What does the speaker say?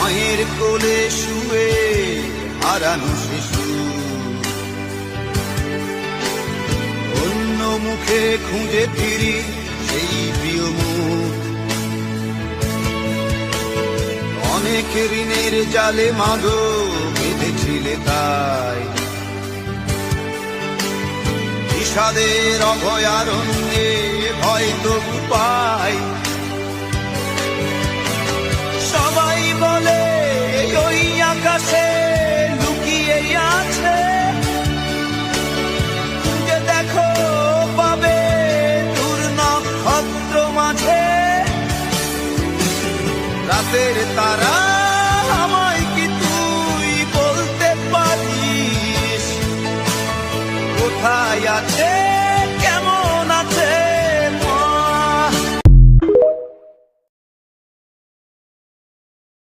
মায়ের কোলে শুয়ে হারানো শিশু, অন্য মুখে খুঁজে ফিরি সেই প্রিয় মুখ। অনেক ঋণের জালে মাগো বেঁধেছিলে তাই, বিষাদের অভয়ারণ্যে ভয় তবু পাই। সবাই বলে ওই আকাশে লুকিয়ে আছে, খুঁজে দেখো পাবে দূর নক্ষত্র মাঝে। রাতের তারা